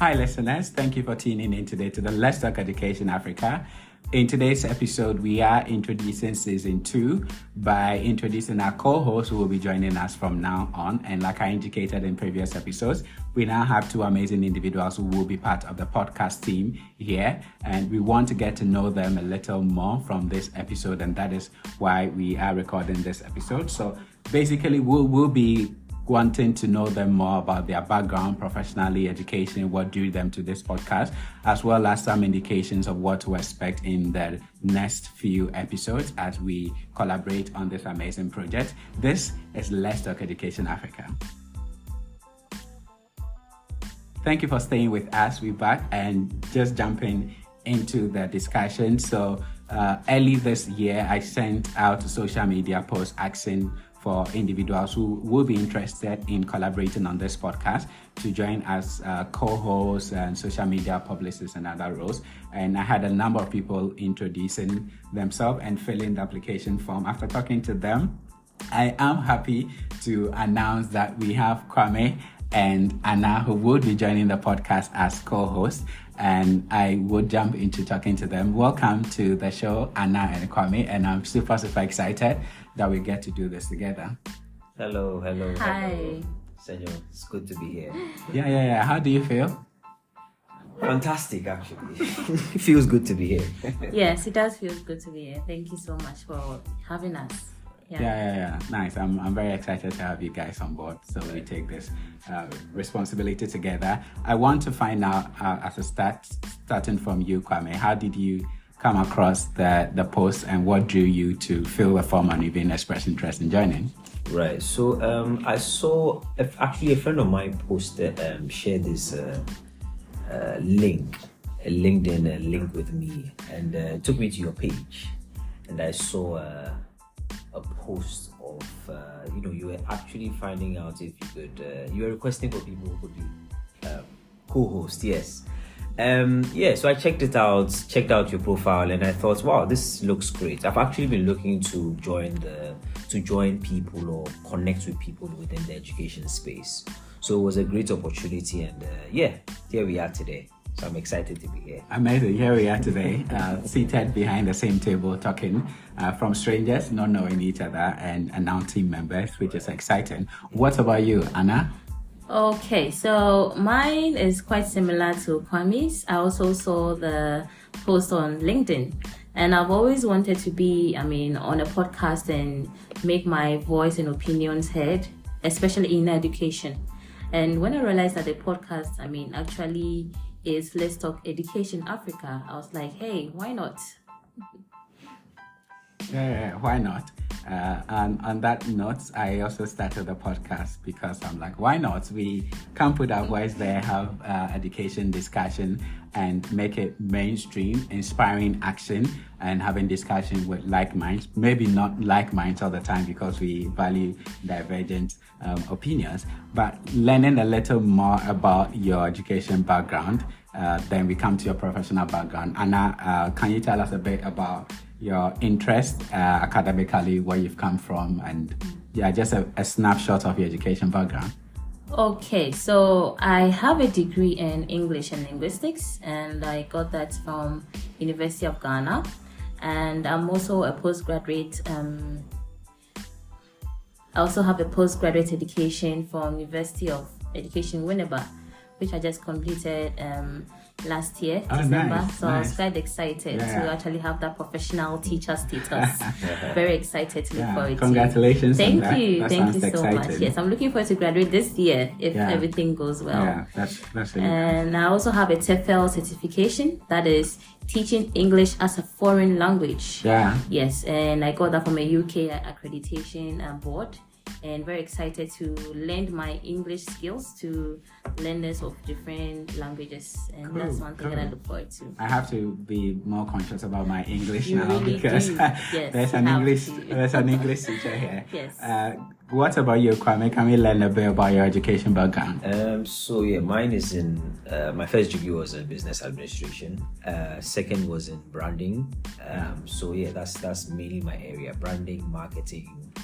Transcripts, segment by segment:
Hi, listeners. Thank you for tuning in today to the Let's Talk Education Africa. In today's episode, we are introducing season 2 by introducing our co-host who will be joining us from now on. And like I indicated in previous episodes, we now have 2 amazing individuals who will be part of the podcast team here. And we want to get to know them a little more from this episode. And that is why we are recording this episode. So basically, we'll be wanting to know them more about their background, professionally, education, what drew them to this podcast, as well as some indications of what to expect in the next few episodes as we collaborate on this amazing project. This is Let's Talk Education Africa. Thank you for staying with us. We're back and just jumping into the discussion. So early this year, I sent out a social media post asking for individuals who will be interested in collaborating on this podcast to join as co-hosts and social media publicists and other roles. And I had a number of people introducing themselves and filling the application form. After talking to them, I am happy to announce that we have Kwame and Anna who would be joining the podcast as co-hosts. And I would jump into talking to them. Welcome to the show, Anna and Kwame. And I'm super excited that we get to do this together. Hello. Hi. Senyo, it's good to be here. Yeah. How do you feel? Fantastic, actually. It feels good to be here. Yes, it does feel good to be here. Thank you so much for having us. Yeah. Nice. I'm very excited to have you guys on board. So we take this responsibility together. I want to find out as a starting from you, Kwame, how did you come across the post and what drew you to fill the form and even express interest in joining? Right. So I saw actually a friend of mine posted shared this link, a LinkedIn link with me, and it took me to your page, and I saw a post of you were actually finding out if you could you were requesting for people who could be co-host. Yes. So I checked out your profile, and I thought, wow, this looks great. I've actually been looking to join people or connect with people within the education space. So it was a great opportunity, and here we are today. So I'm excited to be here. Amazing. Here we are today, seated behind the same table, talking from strangers, not knowing each other, and now team members, which is exciting. What about you, Anna? Okay, so mine is quite similar to Kwame's. I also saw the post on LinkedIn, and I've always wanted to be, on a podcast and make my voice and opinions heard, especially in education. And when I realized that the podcast, actually is Let's Talk Education Africa, I was like, hey, why not? Yeah, why not? And on that note, I also started the podcast because I'm like, why not? We can put our voice there, have education discussion, and make it mainstream, inspiring action, and having discussion with like minds. Maybe not like minds all the time because we value divergent opinions, but learning a little more about your education background. Then we come to your professional background. Anna, can you tell us a bit about your interest academically, where you've come from, and just a snapshot of your education background? Okay, so I have a degree in English and linguistics, and I got that from University of Ghana, and I'm also a postgraduate. I also have a postgraduate education from University of Education Winneba, which I just completed last year, December. Nice, so I was quite excited to actually have that professional teacher status. Very excited to look forward to. Congratulations. Thank on you. That Thank you sounds so exciting. much. Yes, I'm looking forward to graduate this year if everything goes well. Yeah, that's really And I also have a TEFL certification, that is teaching English as a foreign language. Yeah. Yes, and I got that from a UK accreditation board. And very excited to lend my English skills to learners of different languages, and that's one thing that I look forward to. I have to be more conscious about my English You now really because do. Yes, there's an English teacher here. Yes. What about you, Kwame? Can we learn a bit about your education background? Mine is in my first degree was in business administration. Second was in branding. That's mainly my area: branding, marketing,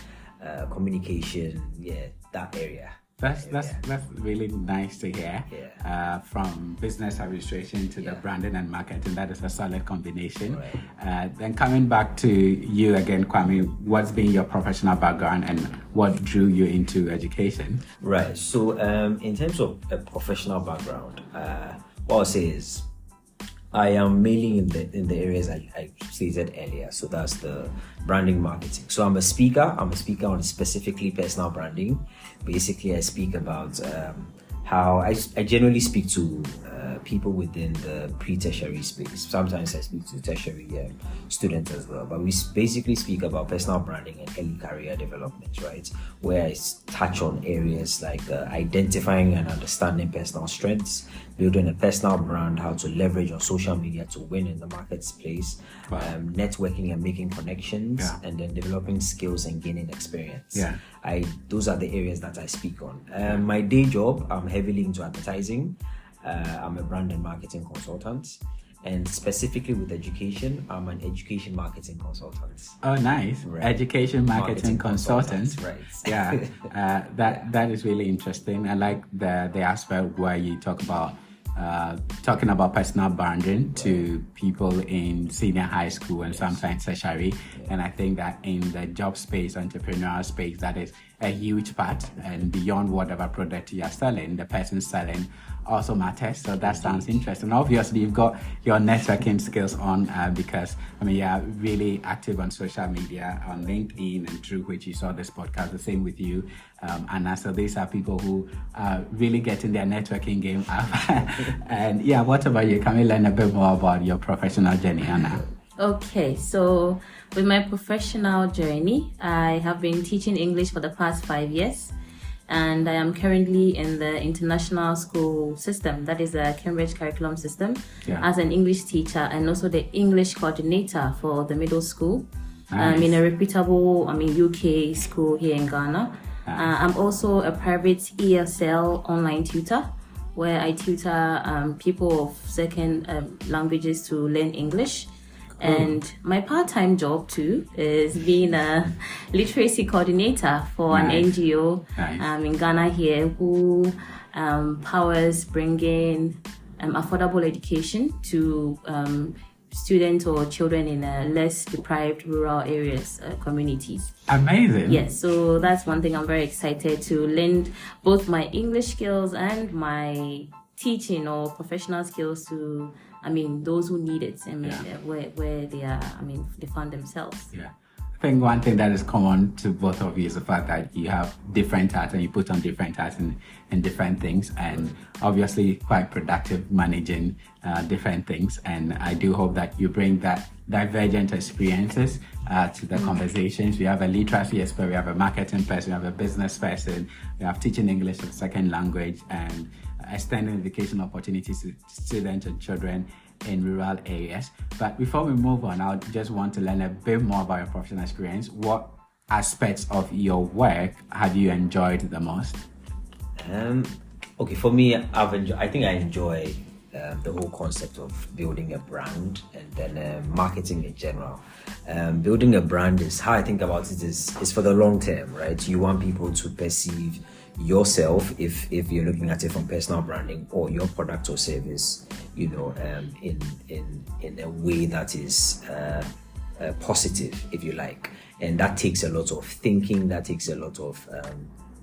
communication, that area. That's really nice to hear. Yeah. From business administration to the branding and marketing, that is a solid combination. Right. Then coming back to you again, Kwame, what's been your professional background and what drew you into education? Right. So in terms of a professional background, what I'll say is I am mainly in the areas I stated earlier. So that's the branding, marketing. So I'm a speaker. I'm a speaker on specifically personal branding. Basically, I speak about how I generally speak to people within the pre-tertiary space. Sometimes I speak to tertiary students as well. But we basically speak about personal branding and early career development, right? Where I touch on areas like identifying and understanding personal strengths, building a personal brand, how to leverage on social media to win in the marketplace, networking and making connections, and then developing skills and gaining experience. Those are the areas that I speak on. My day job, I'm heavily into advertising. I'm a brand and marketing consultant, and specifically with education, I'm an education marketing consultant. Oh, nice. Right. Education marketing consultant. Right. Yeah. That is really interesting. I like the aspect where you talk about talking about personal branding to people in senior high school and sometimes tertiary. And I think that in the job space, entrepreneurial space, that is a huge part, and beyond whatever product you are selling, the person selling also matters. So that sounds interesting. Obviously, you've got your networking skills on because you're really active on social media, on LinkedIn, and through which you saw this podcast. The same with you, Anna. So these are people who are really getting their networking game up. And what about you? Can we learn a bit more about your professional journey, Anna? Okay, so with my professional journey, I have been teaching English for the past 5 years, and I am currently in the international school system, that is the Cambridge curriculum system, as an English teacher and also the English coordinator for the middle school. Nice. In a reputable, UK school here in Ghana. Nice. I'm also a private ESL online tutor, where I tutor people of second languages to learn English. And my part-time job too is being a literacy coordinator for an NGO in Ghana here who powers bringing affordable education to students or children in less deprived rural areas, communities. Amazing. Yes, so that's one thing I'm very excited to lend both my English skills and my teaching or professional skills to those who need it, where they are, they find themselves. Yeah. I think one thing that is common to both of you is the fact that you have different hats and you put on different hats in different things, and obviously quite productive managing different things. And I do hope that you bring that divergent experiences to the conversations. We have a literacy expert, we have a marketing person, we have a business person, we have teaching English as a second language, and extending education opportunities to students and children in rural areas. But before we move on, I just want to learn a bit more about your professional experience. What aspects of your work have you enjoyed the most? Okay, for me, I think I enjoy the whole concept of building a brand and then marketing in general. Building a brand is how I think about it is for the long term, right? You want people to perceive yourself, if you're looking at it from personal branding, or your product or service, in a way that is positive, if you like. And that takes a lot of thinking, that takes a lot of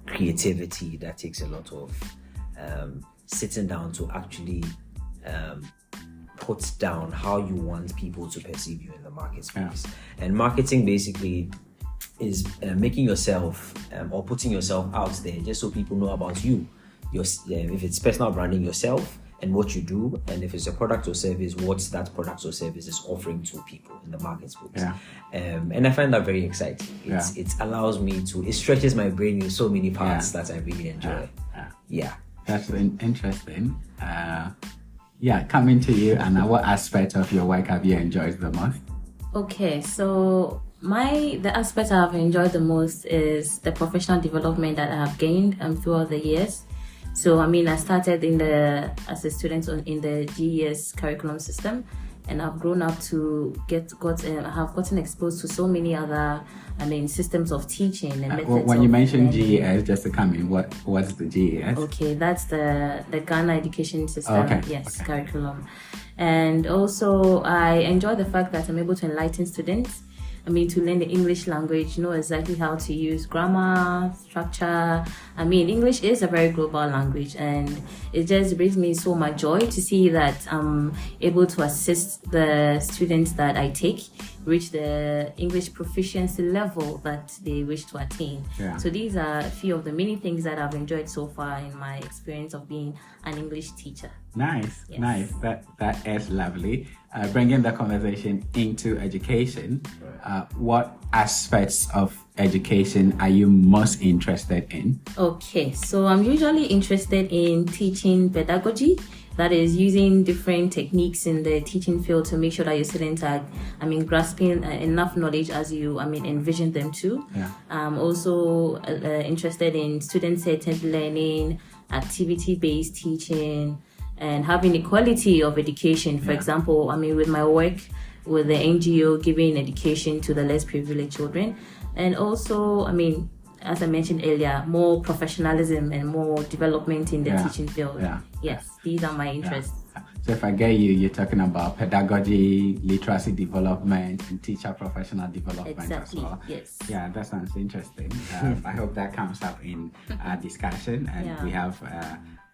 creativity, that takes a lot of sitting down to actually put down how you want people to perceive you in the market space. And marketing basically is making yourself or putting yourself out there just so people know about you. If it's personal branding, yourself and what you do, and if it's a product or service, what that product or service is offering to people in the market space. And I find that very exciting. It allows me to, it stretches my brain in so many parts that I really enjoy. That's interesting. Coming to you, Anna, what aspect of your work have you enjoyed the most? Okay, so the aspect I've enjoyed the most is the professional development that I have gained throughout the years. So I started as a student in the GES curriculum system, and I've grown up to have gotten exposed to so many other, systems of teaching and methods. When you mentioned GES, just to come in, what's the GES? Okay, that's the Ghana education system. Okay. Yes, curriculum. And also, I enjoy the fact that I'm able to enlighten students. To learn the English language, know exactly how to use grammar, structure. English is a very global language, and it just brings me so much joy to see that I'm able to assist the students that I take reach the English proficiency level that they wish to attain. Yeah. So these are a few of the many things that I've enjoyed so far in my experience of being an English teacher. Nice, Yes. nice. That is lovely. Bringing the conversation into education, what aspects of education are you most interested in? Okay, so I'm usually interested in teaching pedagogy. That is using different techniques in the teaching field to make sure that your students are, grasping enough knowledge as you, envision them to. Yeah. I'm also interested in student-centered learning, activity-based teaching, and having equality of education. For example, with my work with the NGO, giving education to the less privileged children. And also, as I mentioned earlier, more professionalism and more development in the teaching field. Yeah. Yes, these are my interests. So if I get you, you're talking about pedagogy, literacy development, and teacher professional development Exactly. as well. Yes. Yeah, that sounds interesting. I hope that comes up in our discussion, and we have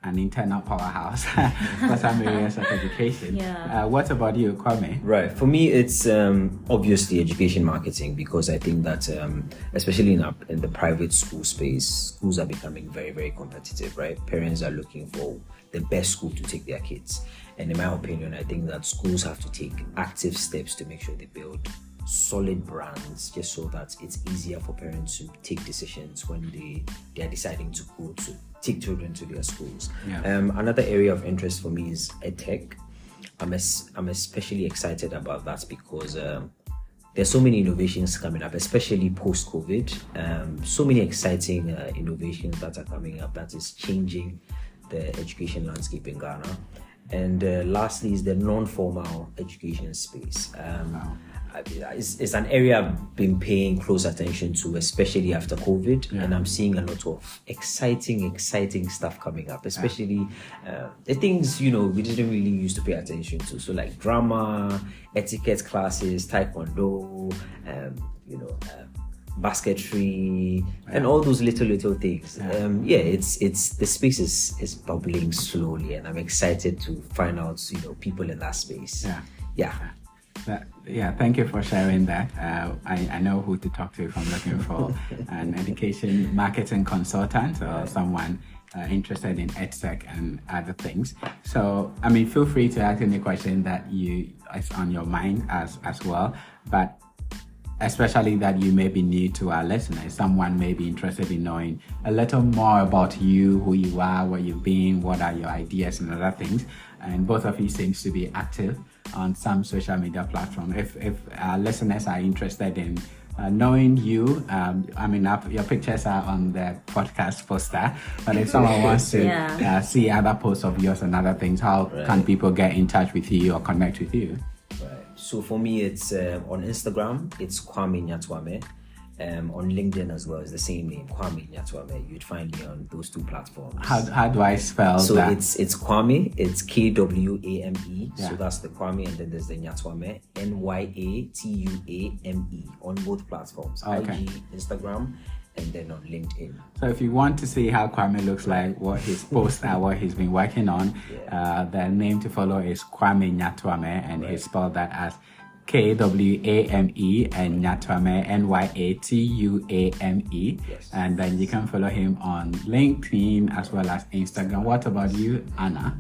an internal powerhouse for some areas of education. Yeah. What about you, Kwame? Right. For me, it's obviously education marketing, because I think that especially in the private school space, schools are becoming very, very competitive, right? Parents are looking for the best school to take their kids. And in my opinion, I think that schools have to take active steps to make sure they build solid brands, just so that it's easier for parents to take decisions when they are deciding to go to take children to their schools. Yeah. Another area of interest for me is edtech. I'm especially excited about that because there's so many innovations coming up, especially post-COVID. So many exciting innovations that are coming up that is changing the education landscape in Ghana. And lastly is the non-formal education space. It's an area I've been paying close attention to, especially after COVID, and I'm seeing a lot of exciting stuff coming up, especially the things we didn't really used to pay attention to. So like drama, etiquette classes, taekwondo, basketry, and all those little things. It's the space is bubbling slowly, and I'm excited to find out people in that space. Thank you for sharing that. I know who to talk to if I'm looking for an education marketing consultant or someone interested in EdTech and other things. So, feel free to ask any question that is on your mind as well, but especially that you may be new to our listeners. Someone may be interested in knowing a little more about you, who you are, where you've been, what are your ideas and other things. And both of you seems to be active on some social media platform. If our listeners are interested in knowing you, your pictures are on the podcast poster, but if someone wants to see other posts of yours and other things, how can people get in touch with you or connect with you? So for me, it's on Instagram, it's Kwame Nyatuame. On LinkedIn as well, it's the same name, Kwame Nyatuame. You'd find me on those two platforms. How do I spell that? So it's Kwame, it's Kwame. So that's the Kwame, and then there's the Nyatuame, Nyatuame on both platforms, IG, Instagram, and then on LinkedIn. So if you want to see how Kwame looks like, what his posts are, what he's been working on, the name to follow is Kwame Nyatuame, and he spelled that as Kwame and Nyatuame, Nyatuame. Yes. And then you can follow him on LinkedIn as well as Instagram. What about you, Anna?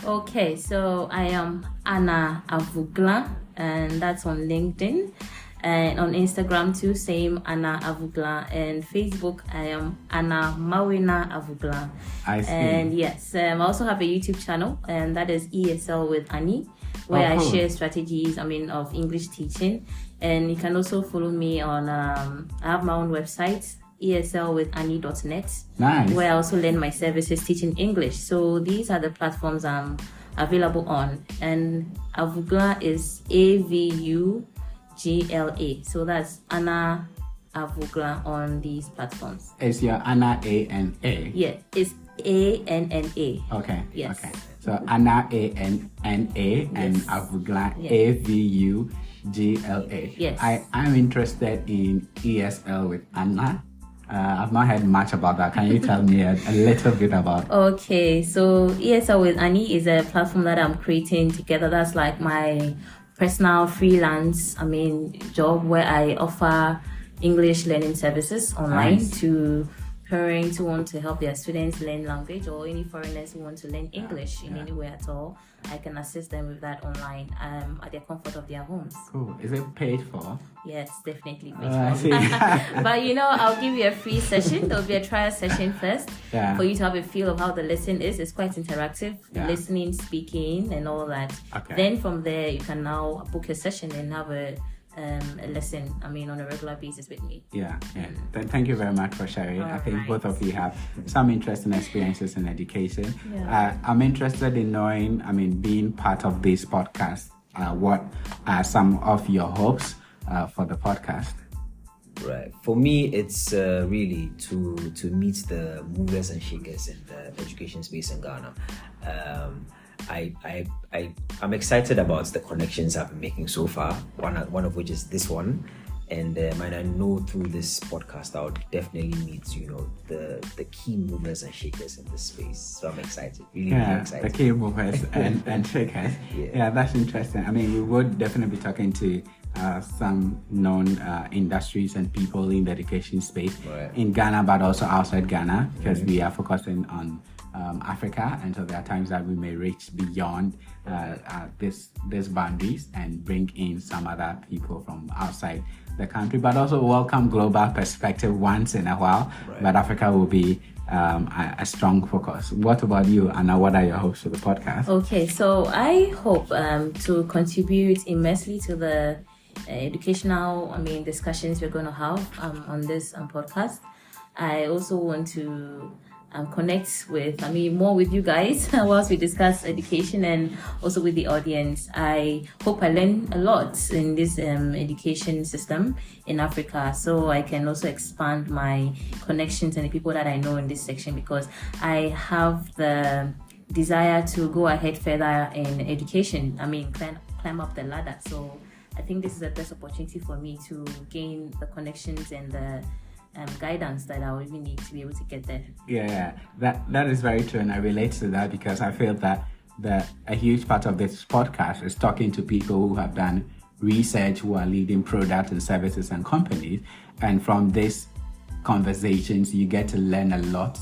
Okay, so I am Anna Avugla, and that's on LinkedIn. And on Instagram too, same Anna Avugla. And Facebook, I am Anna Mawina Avugla. I see. And yes, I also have a YouTube channel, and that is ESL with Annie, where I share strategies, of English teaching. And you can also follow me on, I have my own website, eslwithannie.net, Nice. where I also lend my services teaching English. So these are the platforms I'm available on. And Avugla is Avugla. So that's Anna Avugla on these platforms. Is your Anna A-N-A? Yeah, it's A-N-N-A. Okay. Yes. Okay. So Anna A-N-N-A and Avugla A-V-U-G-L-A. Yes. I'm interested in ESL with Anna. I've not heard much about that. Can you tell me a little bit about it? Okay, so ESL with Annie is a platform that I'm creating together. That's like my personal freelance, job where I offer English learning services online to parents who want to help their students learn language, or any foreigners who want to learn English in any way at all. I can assist them with that online at the comfort of their homes. Cool. Is it paid for? Yes, definitely paid I for. see. But I'll give you a free session. There'll be a trial session first for you to have a feel of how the lesson is. It's quite interactive, listening, speaking, and all that. Okay. Then from there, you can now book a session and have a lesson, on a regular basis with me. Yeah. Thank you very much for sharing. I think right. both of you have some interesting experiences in education. Yeah. I'm interested in knowing, being part of this podcast, what are some of your hopes for the podcast? Right. For me, it's really to meet the movers and shakers in the education space in Ghana. I'm excited about the connections I've been making so far. One of which is this one, and I know through this podcast I'll definitely meet the key movers and shakers in this space. So I'm excited, really excited. The key movers and shakers. Yeah, that's interesting. We would definitely be talking to some known industries and people in the education space in Ghana, but also outside Ghana, because we are focusing on Africa, and so there are times that we may reach beyond this boundaries and bring in some other people from outside the country, but also welcome global perspective once in a while. But Africa will be a strong focus. What about you, Anna? What are your hopes for the podcast? Okay, so I hope to contribute immensely to the educational discussions we're going to have on this podcast. I also want to connect with more with you guys whilst we discuss education, and also with the audience. I hope I learn a lot in this education system in Africa, so I can also expand my connections and the people that I know in this section, because I have the desire to go ahead further in education, climb up the ladder. So I think this is the best opportunity for me to gain the connections and the guidance that I would even need to be able to get there. Yeah, that is very true, and I relate to that, because I feel that a huge part of this podcast is talking to people who have done research, who are leading products and services and companies, and from these conversations you get to learn a lot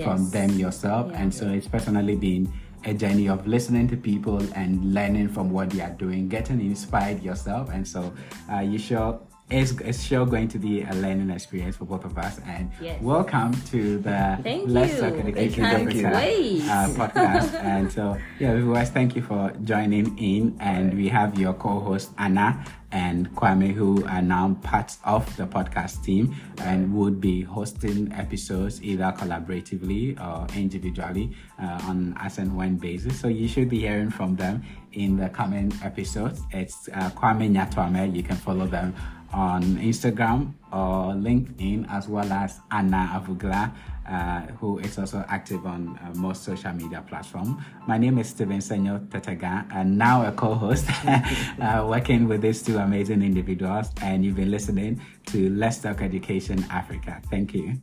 from them yourself. And so it's personally been a journey of listening to people and learning from what they are doing, getting inspired yourself, and so it's sure going to be a learning experience for both of us. And welcome to the Let's Talk Education podcast. And so, viewers, thank you for joining in. And we have your co-host Anna and Kwame, who are now part of the podcast team and would be hosting episodes either collaboratively or individually on as and when basis. So you should be hearing from them in the coming episodes. It's Kwame Nyatuame. You can follow them on Instagram or LinkedIn, as well as Anna Avugla, who is also active on most social media platforms. My name is Stephen Senyo Tettegah, and now a co-host working with these two amazing individuals, and you've been listening to Let's Talk Education Africa. Thank you.